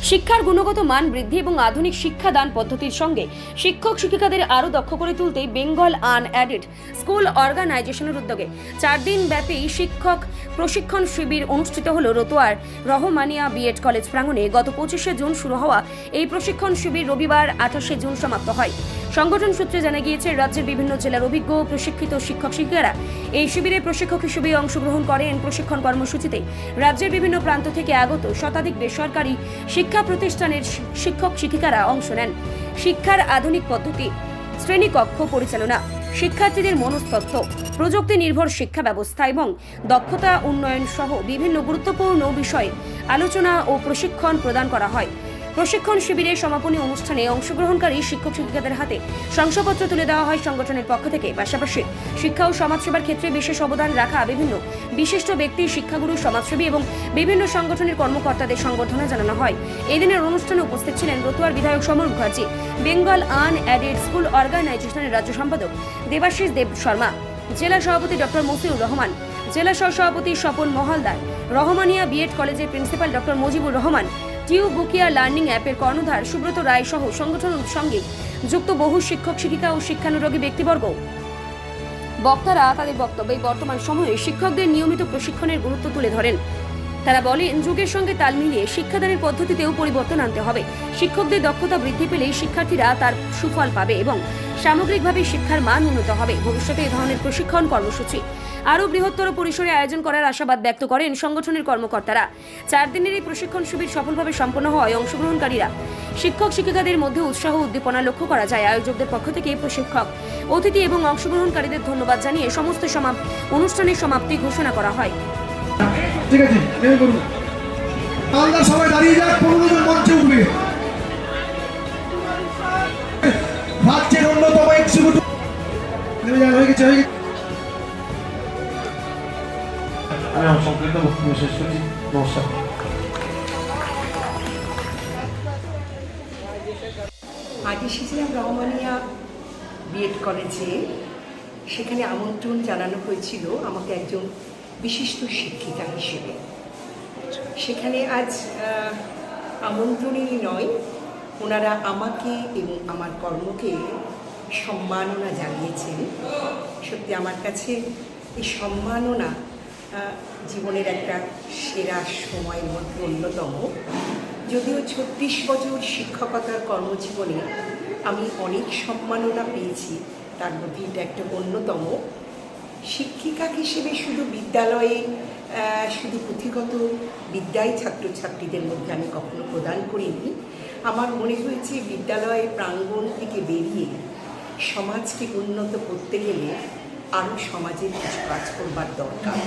শিক্ষার গুণগত মান বৃদ্ধি এবং আধুনিক শিক্ষাদান পদ্ধতির সঙ্গে শিক্ষক শিক্ষিকাদের আরও দক্ষ করে তুলতে বেঙ্গল আনএডেড স্কুল অর্গানাইজেশনের উদ্যোগে 4 দিন ব্যাপী শিক্ষক প্রশিক্ষণ শিবির অনুষ্ঠিত হল রতুয়ার রহমানিয়া বিএড কলেজ প্রাঙ্গণে। গত 25শে জুন শুরু হওয়া এই প্রশিক্ষণ শিবির রবিবার 28শে জুন সমাপ্ত হয়। সংগঠন সূত্রে জানা গিয়েছে, রাজ্যের বিভিন্ন জেলার অভিজ্ঞ প্রশিক্ষিত শিক্ষক শিক্ষিকারা এই শিবিরে প্রশিক্ষক হিসেবে অংশগ্রহণ করেন। প্রশিক্ষণ কর্মসূচিতে রাজ্যের বিভিন্ন প্রান্ত থেকে আগত শতাধিক বেসরকারি শিক্ষা প্রতিষ্ঠানের শিক্ষক শিক্ষিকারা অংশ নেন। শিক্ষার আধুনিক পদ্ধতি, শ্রেণীকক্ষ পরিচালনা, শিক্ষার্থীদের মনস্তত্ত্ব, প্রযুক্তি নির্ভর শিক্ষা ব্যবস্থা এবং দক্ষতা উন্নয়ন সহ বিভিন্ন গুরুত্বপূর্ণ বিষয়ে আলোচনা ও প্রশিক্ষণ প্রদান করা হয়। প্রশিক্ষণ শিবিরের সমাপনী অনুষ্ঠানে অংশগ্রহণকারী শিক্ষক শিক্ষিকাদের হাতে শংসাপত্র তুলে দেওয়া হয় সংগঠনের পক্ষ থেকে। পাশাপাশি শিক্ষা ও সমাজসেবার ক্ষেত্রে বিশেষ অবদান রাখা বিভিন্ন বিশিষ্ট ব্যক্তি, শিক্ষাগুরু, সমাজসেবী এবং বিভিন্ন সংগঠনের কর্মকর্তাদের সংবর্ধনা জানানো হয়। এই দিনের অনুষ্ঠানে উপস্থিত ছিলেন রতুয়ার বিধায়ক সমর মুখার্জি, বেঙ্গল আনএডেড স্কুল অর্গানাইজেশনের রাজ্য সম্পাদক দেবাশিস দেব শর্মা, জেলা সভাপতি ডক্টর মসিউর রহমান, জেলা সহসভাপতি স্বপন মহলদার, রহমানিয়া বিএড কলেজের প্রিন্সিপাল ডক্টর মুজিবুর রহমান, টিউ বুকিয়া লার্নিং অ্যাপের কর্ণধার সুব্রত রায় সহ সংগঠনের সঙ্গে যুক্ত বহু শিক্ষক শিক্ষিকা ও শিক্ষানুরাগী ব্যক্তিবর্গ। বক্তারা তাদের বক্তব্যে বর্তমান সময়ে শিক্ষকদের নিয়মিত প্রশিক্ষণের গুরুত্ব তুলে ধরেন। তারা বলেন, যুগের সঙ্গে তাল মিলিয়ে শিক্ষাদানের পদ্ধতিতেও পরিবর্তন আনতে হবে। শিক্ষকদের দক্ষতা বৃদ্ধি পেলেই শিক্ষার্থীরা তার সুফল পাবে এবং সামগ্রিকভাবে শিক্ষার মান উন্নত হবে। ভবিষ্যতে এ ধরনের প্রশিক্ষণ কর্মসূচি আরও বৃহত্তর পরিসরে আয়োজন করার আশাবাদ ব্যক্ত করেন সংগঠনের কর্মকর্তারা। 4 দিনের এই প্রশিক্ষণ শিবির সফলভাবে সম্পন্ন হওয়ায় অংশগ্রহণকারীরা শিক্ষক শিক্ষিকাদের মধ্যে উৎসাহ উদ্দীপনা লক্ষ্য করা যায়। আয়োজকদের পক্ষ থেকে প্রশিক্ষক, অতিথি এবং অংশগ্রহণকারীদের ধন্যবাদ জানিয়ে সমস্ত অনুষ্ঠানের সমাপ্তি ঘোষণা করা হয়। ঠিক আছে, নেমে করুন। আমরা সবাই দাঁড়িয়ে যাক, 15 জন মঞ্চে উঠবে। রাজ্যের অন্যতম এক্সিকিউটিভ নেমে যান, হয়ে গেছে। আমি আমার সংক্ষিপ্ত বক্তব্য শেষ করছি। নমস্কার। আজ এসেছিলাম রহমানিয়া বিএড কলেজে। সেখানে আমন্ত্রণ জানানো হয়েছিল আমাকে একজন বিশিষ্ট শিক্ষিকা হিসেবে। সেখানে আজ আমন্ত্রণই নয়, ওনারা আমাকে এবং আমার কর্মকে সম্মাননা জানিয়েছেন। সত্যি আমার কাছে এই সম্মাননা জীবনের একটা সেরা সময়ের মধ্যে অন্যতম। যদিও 36 বছর শিক্ষকতার কর্মজীবনে আমি অনেক সম্মাননা পেয়েছি, তার মধ্যে এটা একটা অন্যতম। শিক্ষিকা হিসেবে শুধু বিদ্যালয়ে শুধু পুঁথিগত বিদ্যায় ছাত্রছাত্রীদের মধ্যে আমি কখনো প্রদান করিনি। আমার মনে হয়েছে বিদ্যালয়ের প্রাঙ্গণ থেকে বেরিয়ে সমাজকে উন্নত করতে গেলে আরও সমাজের কিছু কাজ করবার দরকার।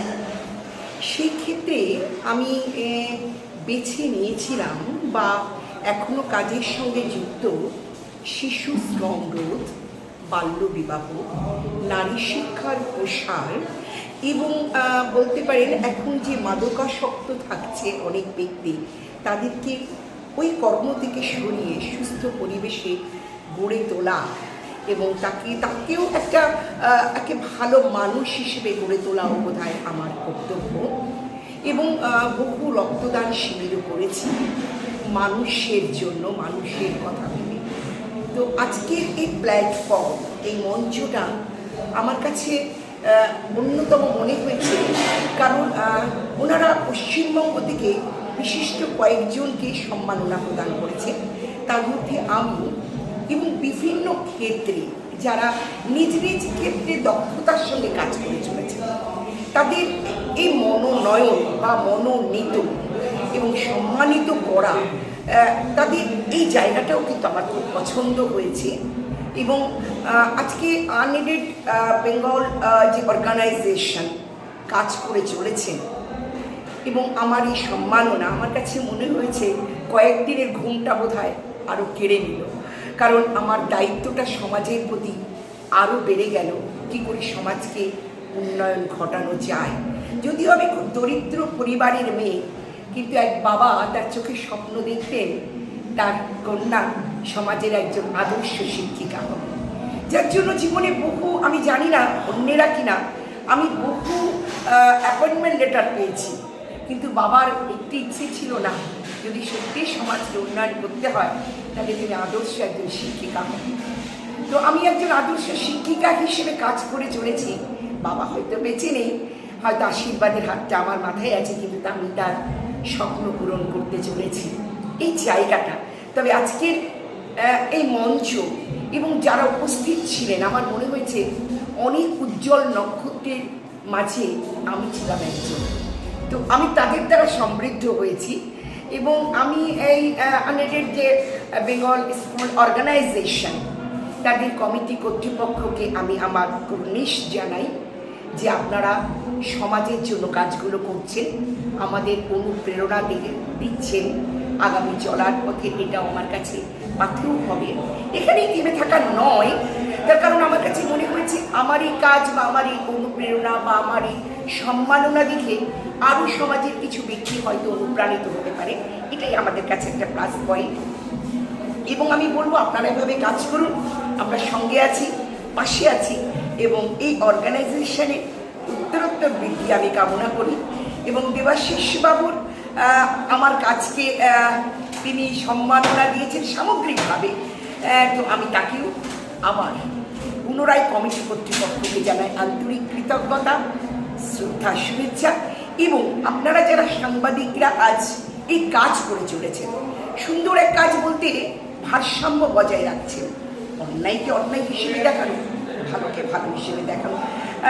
সেই ক্ষেত্রে আমি বেছে নিয়েছিলাম বা এখনও কাজের সঙ্গে যুক্ত শিশু শ্রম রোধ, বাল্যবিবাহ, নারী শিক্ষার প্রসার এবং বলতে পারেন এখন যে মাদকাসক্ত থাকছে অনেক ব্যক্তি, তাদেরকে ওই কর্ম থেকে সরিয়ে সুস্থ পরিবেশে গড়ে তোলা এবং তাকেও একটা ভালো মানুষ হিসেবে গড়ে তোলাও বোধহয় আমার কর্তব্য। এবং বহু রক্তদান শিবিরও করেছি মানুষের জন্য, মানুষের কথা ভেবে। তো আজকের এই প্ল্যাটফর্ম, এই মঞ্চটা আমার কাছে অন্যতম মনে হয়েছে, কারণ ওনারা পশ্চিমবঙ্গ থেকে বিশিষ্ট কয়েকজনকে সম্মাননা প্রদান করেছে। তার মধ্যে আমি এবং বিভিন্ন ক্ষেত্রে যারা নিজ নিজ ক্ষেত্রে দক্ষতার সঙ্গে কাজ করে চলেছে, তাদের এই মনোনয়ন বা মনোনীত এবং সম্মানিত করা, তাদের এই জায়গাটাও কিন্তু আমার খুব পছন্দ হয়েছে। এবং আজকে আনএডেড বেঙ্গল যে অর্গানাইজেশন কাজ করে চলেছেন এবং আমার এই সম্মাননা আমার কাছে মনে হয়েছে কয়েকদিনের ঘুমটা বোধহয় আরও কেড়ে নিল। কারণ আমার দায়িত্বটা সমাজের প্রতি আরও বেড়ে গেল, কী করে সমাজকে উন্নয়ন ঘটানো যায়। যদিও আমি খুব দরিদ্র পরিবারের মেয়ে, কিন্তু এক বাবা তার চোখে স্বপ্ন দেখতেন তার কন্যা সমাজের একজন আদর্শ শিক্ষিকা হবে, যার জন্য জীবনে বহু, আমি জানি না অন্যেরা কিনা, আমি বহু অ্যাপয়েন্টমেন্ট লেটার পেয়েছি, কিন্তু বাবার একটি ইচ্ছে ছিল না যদি সত্যি সমাজকে উন্নয়ন করতে হয় তাহলে তিনি আদর্শ একজন শিক্ষিকা হন। তো আমি একজন আদর্শ শিক্ষিকা হিসেবে কাজ করে চলেছি। বাবা হয়তো বেঁচে নেই, হয়তো আশীর্বাদের হাতটা আমার মাথায় আছে, কিন্তু আমি তার স্বপ্ন পূরণ করতে চলেছি, এই জায়গাটা। তবে আজকের এই মঞ্চ এবং যারা উপস্থিত ছিলেন, আমার মনে হয়েছে অনেক উজ্জ্বল নক্ষত্রের মাঝে আমি ছিলাম একজন। তো আমি তাদের দ্বারা সমৃদ্ধ হয়েছি এবং আমি এই আনএডেড যে বেঙ্গল স্কুল অর্গানাইজেশন তাদের কমিটি কর্তৃপক্ষকে আমি আমার কুর্নিশ জানাই যে আপনারা সমাজের জন্য কাজগুলো করছেন, আমাদের অনুপ্রেরণা দিচ্ছেন আগামী চলার পথে। এটাও আমার কাছে পাথেও হবে, এখানেই থেমে থাকা নয়। তার কারণ আমার কাছে মনে হয়েছে আমার এই কাজ বা আমার এই অনুপ্রেরণা বা আমার এই সম্মাননা দেখে আরও সমাজের কিছু ব্যক্তি হয়তো অনুপ্রাণিত হতে পারে, এটাই আমাদের কাছে একটা প্লাস পয়েন্ট। এবং আমি বলবো আপনারা এভাবে কাজ করুন, আমরা সঙ্গে আছি, পাশে আছি এবং এই অর্গানাইজেশনের উত্তরোত্তর বৃদ্ধি আমি কামনা করি। এবং দেবাশিস বাবুর আমার কাজকে তিনি সম্মাননা দিয়েছেন সামগ্রিকভাবে, তো আমি তাকেও আবার পুনরায় কমিটি কর্তৃপক্ষকে জানাই আন্তরিক কৃতজ্ঞতা, শ্রদ্ধা, শুভেচ্ছা। এবং আপনারা যারা সাংবাদিকরা আজ এই কাজ করে চলেছেন, সুন্দর এক কাজ বলতে ভারসাম্য বজায় রাখছেন, অন্যায়কে অন্যায় হিসেবে দেখানো, ভালোকে ভালো হিসেবে দেখানো,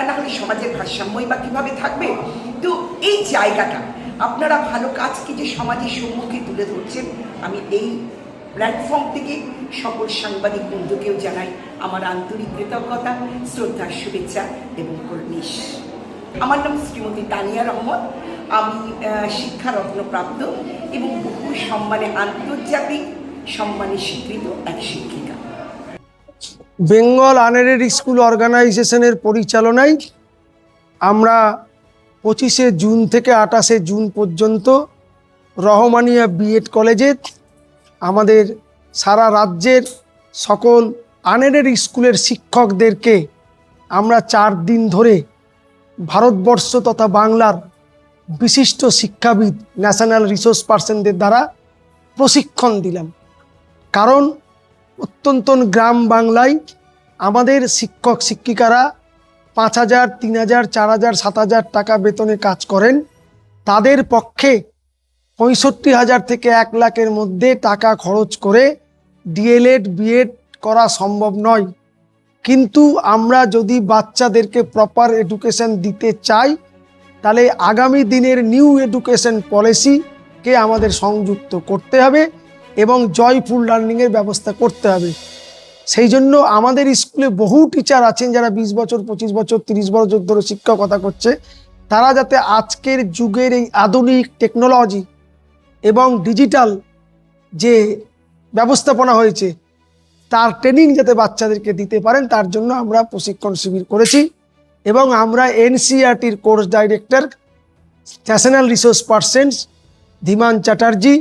নাহলে সমাজের ভারসাম্যই বা কীভাবে থাকবে। তো এই জায়গাটা আপনারা ভালো কাজকে যে সমাজের সম্মুখে তুলে ধরছেন, আমি এই প্ল্যাটফর্ম থেকে সকল সাংবাদিক বন্ধুকেও জানাই আমার আন্তরিক কৃতজ্ঞতা, শ্রদ্ধা, শুভেচ্ছা এবং কুর্নিশ। আমার নাম শ্রীমতী তানিয়া রহমত, আমি শিক্ষারত্নপ্রাপ্ত এবং বহু সম্মানে আন্তর্জাতিক সম্মানে স্বীকৃত এক শিক্ষিকা। বেঙ্গল আনএডেড স্কুল অর্গানাইজেশনের পরিচালনায় আমরা 25শে জুন থেকে 28শে জুন পর্যন্ত রহমানিয়া বিএড কলেজে আমাদের সারা রাজ্যের সকল আনএডেড স্কুলের শিক্ষকদেরকে আমরা 4 দিন ধরে ভারতবর্ষ তথা বাংলার বিশিষ্ট শিক্ষাবিদ ন্যাশনাল রিসোর্স পার্সনদের দ্বারা প্রশিক্ষণ দিলাম। কারণ অত্যন্ত গ্রাম বাংলায় আমাদের শিক্ষক শিক্ষিকারা 5,000, 3,000, 4,000, 7,000 টাকা বেতনে কাজ করেন। তাদের পক্ষে 65,000 থেকে 1 লাখের মধ্যে টাকা খরচ করে ডিএলএড বিএড করা সম্ভব নয়। কিন্তু আমরা যদি বাচ্চাদেরকে প্রপার এডুকেশন দিতে চাই, তাহলে আগামী দিনের নিউ এডুকেশন পলিসিকে আমাদের সংযুক্ত করতে হবে এবং জয়ফুল লার্নিংয়ের ব্যবস্থা করতে হবে। সেই জন্য আমাদের স্কুলে বহু টিচার আছেন যারা 20 বছর, 25 বছর, 30 বছর ধরে শিক্ষকতা করছে। তারা যাতে আজকের যুগের এই আধুনিক টেকনোলজি এবং ডিজিটাল যে ব্যবস্থাপনা হয়েছে তার ট্রেনিং যাতে বাচ্চাদেরকে দিতে পারেন, তার জন্য আমরা প্রশিক্ষণ শিবির করেছি। এবং আমরা এনসিইআরটির course director national resource persons Dhiman Chatterjee,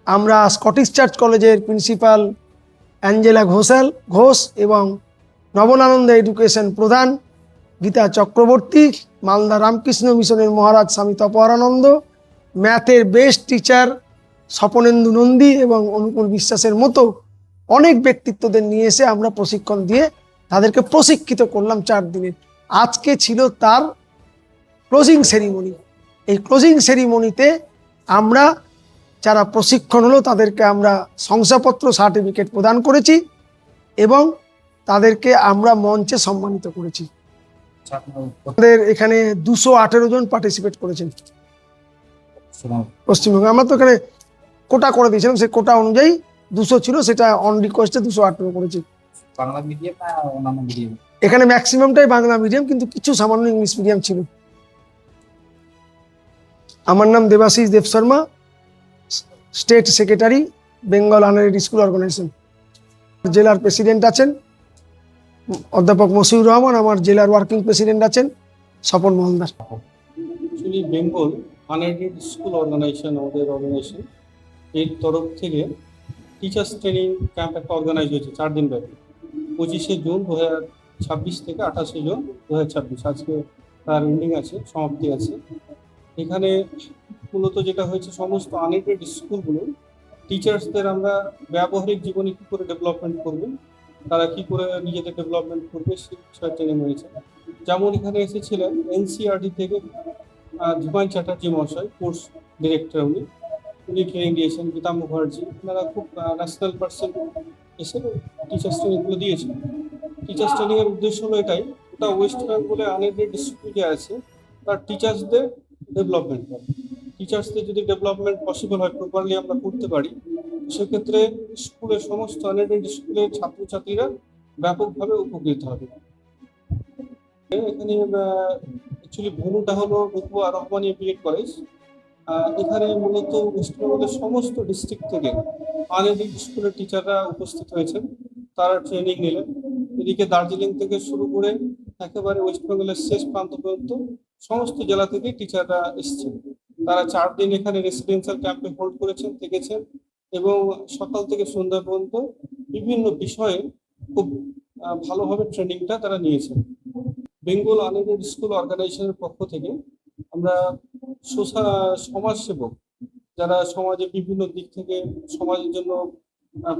আমরা স্কটিশ চার্চ কলেজের প্রিন্সিপাল অ্যাঞ্জেলা ঘোষ এবং নবনানন্দ এডুকেশন প্রধান গীতা চক্রবর্তী, মালদা রামকৃষ্ণ মিশনের মহারাজ স্বামী তপহারানন্দ, ম্যাথের বেস্ট টিচার স্বপনেন্দু নন্দী এবং অনুকূল বিশ্বাসের মতো অনেক ব্যক্তিত্বদের নিয়ে এসে আমরা প্রশিক্ষণ দিয়ে তাদেরকে প্রশিক্ষিত করলাম 4 দিনের। আজকে ছিল তার ক্লোজিং সেরিমনি। এই ক্লোজিং সেরিমনিতে আমরা যারা প্রশিক্ষণ হলো তাদেরকে আমরা শংসাপত্র, সার্টিফিকেট প্রদান করেছি এবং তাদেরকে আমরা মঞ্চে সম্মানিত করেছি। আমাদের এখানে 218 জন পার্টিসিপেট করেছেন পশ্চিমবঙ্গে। আমরা তো এখানে কোটা করে দিয়েছিলাম, সেই কোটা অনুযায়ী 200 ছিল, সেটা অন রিকোয়েস্টে 218 করেছি। বাংলা মিডিয়াম না অন্যান্য মিডিয়াম? এখানে ম্যাক্সিমামটাই বাংলা মিডিয়াম, কিন্তু কিছু সামান্য ইংলিশ মিডিয়াম ছিল। আমার নাম Debashis Deb Sharma, state secretary Bengal unaided school organisation. জেলার প্রেসিডেন্ট আছেন অধ্যাপক মশিউর রহমান, আমার জেলার ওয়ার্কিং প্রেসিডেন্ট আছেন Swapan Mahaldar. Actually Bengal unaided school organisation, আমাদের অর্গানাইজেশন এর তরফ থেকে টিচার্স ট্রেনিং ক্যাম্প একটা অর্গানাইজ হয়েছে 4 দিন ব্যাপী। 25শে জুন 2026 থেকে 28শে জুন 2026, আজকে তার এন্ডিং আছে, সমাপ্তি আছে। এখানে মূলত যেটা হয়েছে সমস্ত আনএডেড স্কুলগুলো টিচার্সদের আমরা ব্যবহারিক জীবনে কী করে ডেভেলপমেন্ট করবে, তারা কি করে নিজেদের ডেভেলপমেন্ট করবে সেই বিষয়ে ট্রেনিং হয়েছে। যেমন এখানে এসেছিলেন এনসিইআরটি থেকে ধীমান চ্যাটার্জি মহাশয়, কোর্স ডিরেক্টর উনি ট্রেনিং দিয়েছেন। গীতা মুখার্জি, ওনারা খুব ন্যাশনাল পার্সন এসে টিচার্স ট্রেনিংগুলো দিয়েছেন। টিচার্স ট্রেনিংয়ের উদ্দেশ্য হলো এটাই, ওটা ওয়েস্ট বেঙ্গলে আনএডেড স্কুল যে আছে তার টিচার্সদের ডেভেলপমেন্ট করে। টিচার্সদের যদি ডেভেলপমেন্ট পসিবল হয়, প্রপারলি আমরা করতে পারি, সেক্ষেত্রে স্কুলের সমস্ত আনএডেড স্কুলের ছাত্রছাত্রীরা ব্যাপকভাবে উপকৃত হবে। এখানে অ্যাকচুয়ালি ভেন্যুটা হলো রুকুয়া রহমানিয়া বিএড কলেজ। এখানে মূলত ওয়েস্টবেঙ্গলের সমস্ত ডিস্ট্রিক্ট থেকে আনএডেড স্কুলের টিচাররা উপস্থিত হয়েছেন, তারা ট্রেনিং নিলেন। এদিকে দার্জিলিং থেকে শুরু করে একেবারে ওয়েস্টবেঙ্গলের শেষ প্রান্ত পর্যন্ত সমস্ত জেলা থেকে টিচাররা এসেছেন। তারা 4 দিন এখানে রেসিডেন্সিয়াল ক্যাম্পে হোল্ড করেছেন, থেকেছেন এবং সকাল থেকে সন্ধ্যা পর্যন্ত বিভিন্ন বিষয়ে খুব ভালোভাবে ট্রেনিংটা তারা নিয়েছেন। বেঙ্গল আনএডেড স্কুল অর্গানাইজেশনের পক্ষ থেকে আমরা সমাজসেবক যারা সমাজে বিভিন্ন দিক থেকে সমাজের জন্য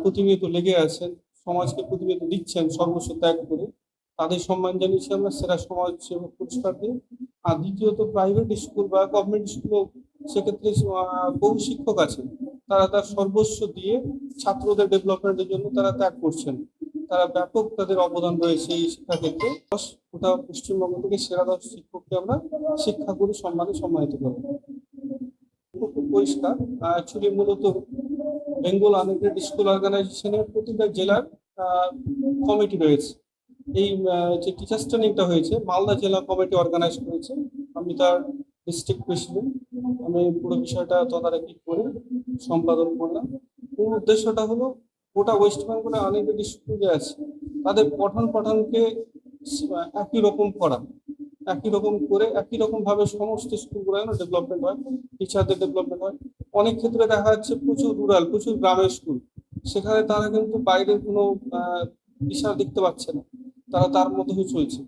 প্রতিনিয়ত লেগে আছেন, সমাজকে প্রতিনিয়ত দিচ্ছেন সর্বস্ব ত্যাগ করে, তাদের সম্মান জানিয়েছি আমরা সেরা সমাজ সেবক পুরস্কার দিয়ে। আর দ্বিতীয়ত প্রাইভেট স্কুল বা গভর্নমেন্ট স্কুলও সেক্ষেত্রে বহু শিক্ষক আছেন, তারা তার সর্বস্ব দিয়ে ছাত্রদের ডেভেলপমেন্টের জন্য তারা ত্যাগ করছেন। তারা ব্যাপক তাদের অবদান রয়েছে এই শিক্ষাক্ষেত্রে। গোটা পশ্চিমবঙ্গ থেকে সেরা 10 শিক্ষককে আমরা শিক্ষা করে সম্মানিত করব। খুব পরিষ্কার, অ্যাকচুয়ালি মূলত বেঙ্গল আনএডেড স্কুল অর্গানাইজেশনের প্রতিটা জেলার কমিটি রয়েছে। এই যে টিচার্স ট্রেনিংটা হয়েছে মালদা জেলা কমিটি অর্গানাইজ করেছে, আমি তার ডিস্ট্রিক্ট প্রেসিডেন্ট। আমি পুরো বিষয়টা তদারকি করে সম্পাদন করলাম। মূল উদ্দেশ্যটা হলো গোটা ওয়েস্ট বেঙ্গলে আনএডেড স্কুল যে আছে তাদের পঠন পাঠনকে একই রকম করা, একই রকম করে একই রকম ভাবে সমস্ত স্কুলগুলো যেন ডেভেলপমেন্ট হয়, টিচারদের ডেভেলপমেন্ট হয়। অনেক ক্ষেত্রে দেখা যাচ্ছে প্রচুর রুরাল, প্রচুর গ্রামের স্কুল, সেখানে তারা কিন্তু বাইরের কোনো দিশা দেখতে পাচ্ছে না, তারা তার মধ্যে চলছে।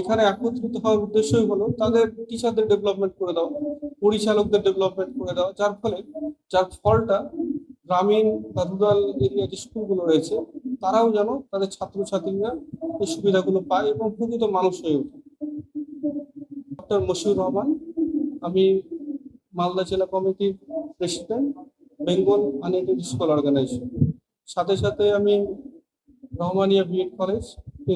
এখানে একত্রিত হওয়ার উদ্দেশ্যই হলো তাদের টিচারদের ডেভেলপমেন্ট করে দেওয়া, পরিচালকদের ডেভেলপমেন্ট করে দেওয়া, যার ফলটা গ্রামীণ বা রুরাল এরিয়া যে স্কুলগুলো রয়েছে তারাও যেন তাদের ছাত্রছাত্রীরা এই সুবিধাগুলো পায় এবং প্রকৃত মানুষ হয়ে ওঠে। ডক্টর মশিউর রহমান, আমি মালদা জেলা কমিটির president, Bengal unaided school organisation. সাথে সাথে আমি রহমানিয়া বিএড কলেজ প্রিন্সিপাল।